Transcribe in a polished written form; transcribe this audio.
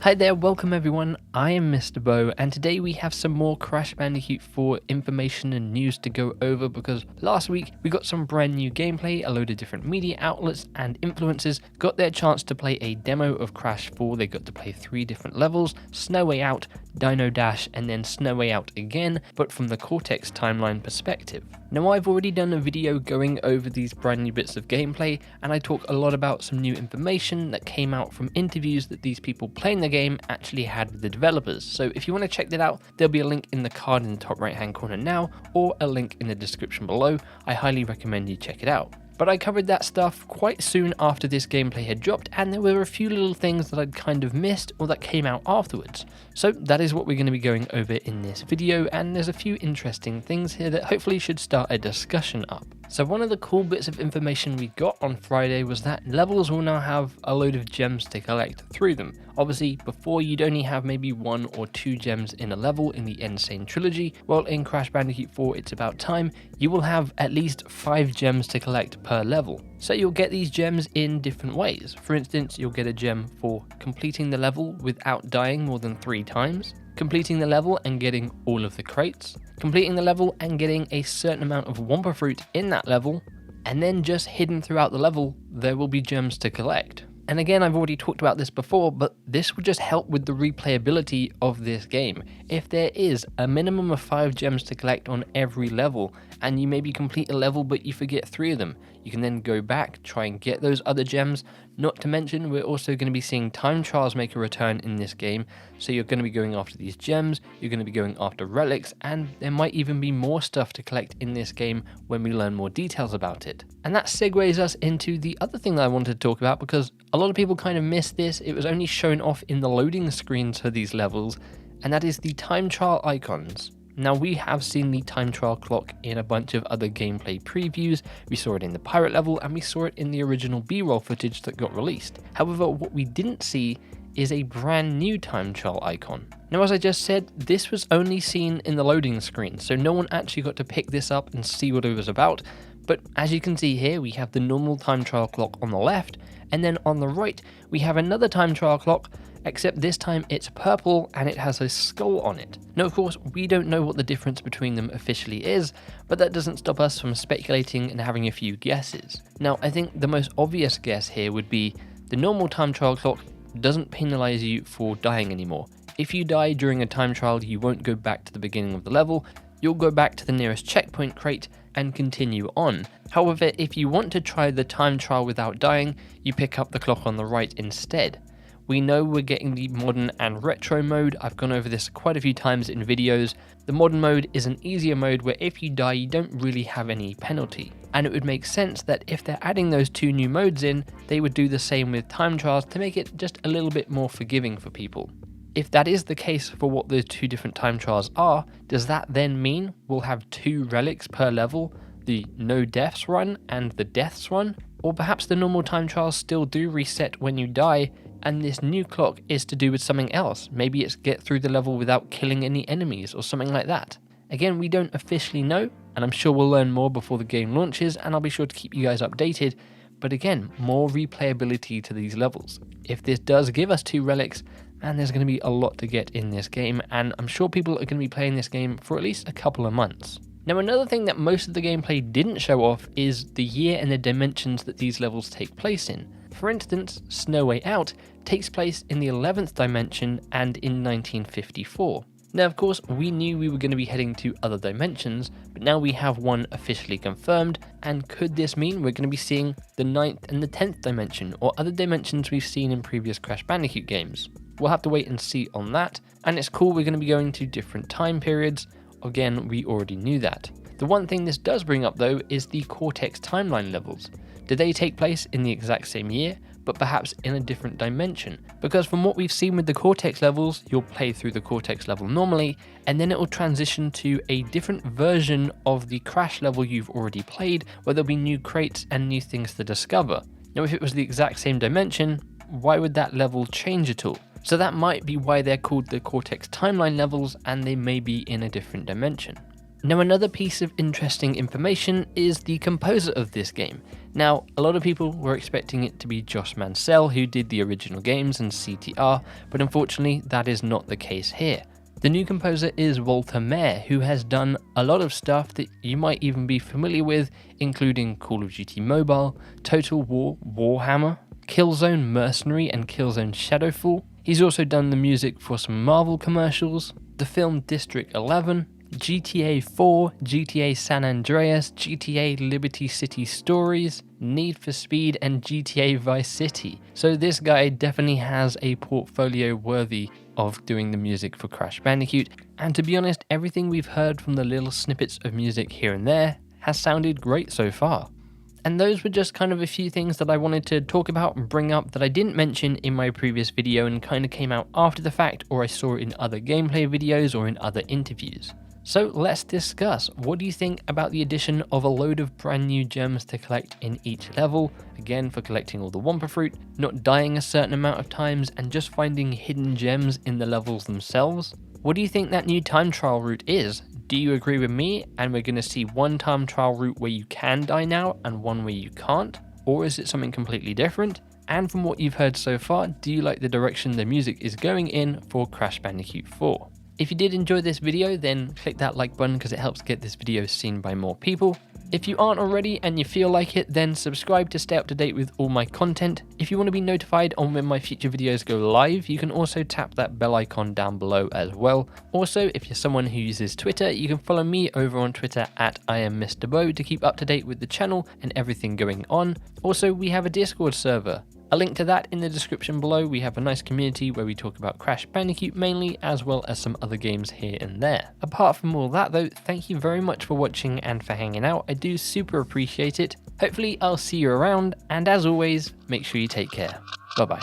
Hi there, welcome everyone, I am MisterBo, and today we have some more Crash Bandicoot 4 information and news to go over because last week we got some brand new gameplay, a load of different media outlets and influencers got their chance to play a demo of Crash 4, they got to play 3 different levels, Snow Way Out, Dino Dash and then Snow Way Out again, but from the Cortex timeline perspective. Now I've already done a video going over these brand new bits of gameplay and I talk a lot about some new information that came out from interviews that these people playing the game actually had with the developers. So if you want to check that out, there'll be a link in the card in the top right hand corner now or a link in the description below. I highly recommend you check it out. But I covered that stuff quite soon after this gameplay had dropped and there were a few little things that I'd kind of missed or that came out afterwards. So that is what we're going to be going over in this video, and there's a few interesting things here that hopefully should start a discussion up. So one of the cool bits of information we got on Friday was that levels will now have a load of gems to collect through them. Obviously before you'd only have maybe 1 or 2 gems in a level in the Insane trilogy, while in Crash Bandicoot 4 It's About Time you will have at least 5 gems to collect per level. So you'll get these gems in different ways. For instance, you'll get a gem for completing the level without dying more than 3 times, completing the level and getting all of the crates, completing the level and getting a certain amount of Wumpa Fruit in that level, and then just hidden throughout the level there will be gems to collect. And again, I've already talked about this before, but this will just help with the replayability of this game. If there is a minimum of 5 gems to collect on every level, and you maybe complete a level but you forget 3 of them, you can then go back, try and get those other gems. Not to mention, we're also going to be seeing time trials make a return in this game, so you're going to be going after these gems, you're going to be going after relics, and there might even be more stuff to collect in this game when we learn more details about it. And that segues us into the other thing that I wanted to talk about, because a lot of people kind of missed this. It was only shown off in the loading screens for these levels, and that is the time trial icons. Now we have seen the time trial clock in a bunch of other gameplay previews, we saw it in the pirate level and we saw it in the original B-roll footage that got released. However, what we didn't see is a brand new time trial icon. Now as I just said, this was only seen in the loading screen, so no one actually got to pick this up and see what it was about. But as you can see here, we have the normal time trial clock on the left, and then on the right we have another time trial clock, except this time it's purple and it has a skull on it. Now of course we don't know what the difference between them officially is, but that doesn't stop us from speculating and having a few guesses. Now I think the most obvious guess here would be the normal time trial clock doesn't penalize you for dying anymore. If you die during a time trial, you won't go back to the beginning of the level, you'll go back to the nearest checkpoint crate and continue on. However, if you want to try the time trial without dying, you pick up the clock on the right instead. We know we're getting the modern and retro mode. I've gone over this quite a few times in videos. The modern mode is an easier mode where if you die you don't really have any penalty. And it would make sense that if they're adding those 2 new modes in, they would do the same with time trials to make it just a little bit more forgiving for people. If that is the case for what those 2 different time trials are, does that then mean we'll have 2 relics per level? The no deaths run and the deaths run? Or perhaps the normal time trials still do reset when you die, and this new clock is to do with something else. Maybe it's get through the level without killing any enemies or something like that. Again, we don't officially know, and I'm sure we'll learn more before the game launches, and I'll be sure to keep you guys updated. But again, more replayability to these levels. If this does give us 2 relics, man, there's going to be a lot to get in this game, and I'm sure people are going to be playing this game for at least a couple of months. Now another thing that most of the gameplay didn't show off is the year and the dimensions that these levels take place in. For instance, Snow Way Out takes place in the 11th dimension and in 1954. Now of course we knew we were going to be heading to other dimensions, but now we have one officially confirmed, and could this mean we're going to be seeing the 9th and the 10th dimension or other dimensions we've seen in previous Crash Bandicoot games? We'll have to wait and see on that, and it's cool we're going to be going to different time periods. Again, we already knew that. The one thing this does bring up though is the Cortex timeline levels. Do they take place in the exact same year, but perhaps in a different dimension? Because from what we've seen with the Cortex levels, you'll play through the Cortex level normally, and then it will transition to a different version of the Crash level you've already played, where there'll be new crates and new things to discover. Now if it was the exact same dimension, why would that level change at all? So that might be why they're called the Cortex timeline levels, and they may be in a different dimension. Now, another piece of interesting information is the composer of this game. Now, a lot of people were expecting it to be Josh Mansell, who did the original games and CTR, but unfortunately that is not the case here. The new composer is Walter Mayer, who has done a lot of stuff that you might even be familiar with, including Call of Duty Mobile, Total War, Warhammer, Killzone Mercenary and Killzone Shadowfall. He's also done the music for some Marvel commercials, the film District 11, GTA 4, GTA San Andreas, GTA Liberty City Stories, Need for Speed and GTA Vice City. So this guy definitely has a portfolio worthy of doing the music for Crash Bandicoot, and to be honest, everything we've heard from the little snippets of music here and there has sounded great so far. And those were just kind of a few things that I wanted to talk about and bring up that I didn't mention in my previous video and kind of came out after the fact, or I saw in other gameplay videos or in other interviews. So let's discuss. What do you think about the addition of a load of brand new gems to collect in each level? Again, for collecting all the Wumpa Fruit, not dying a certain amount of times, and just finding hidden gems in the levels themselves. What do you think that new time trial route is? Do you agree with me and we're going to see one time trial route where you can die now and one where you can't? Or is it something completely different? And from what you've heard so far, do you like the direction the music is going in for Crash Bandicoot 4? If you did enjoy this video, then click that like button because it helps get this video seen by more people. If you aren't already and you feel like it, then subscribe to stay up to date with all my content. If you want to be notified on when my future videos go live, you can also tap that bell icon down below as well. Also, if you're someone who uses Twitter, you can follow me over on Twitter at @IamMisterBo to keep up to date with the channel and everything going on. Also, we have a Discord server. A link to that in the description below. We have a nice community where we talk about Crash Bandicoot mainly, as well as some other games here and there. Apart from all that though, thank you very much for watching and for hanging out. I do super appreciate it. Hopefully I'll see you around, and as always, make sure you take care. Bye bye.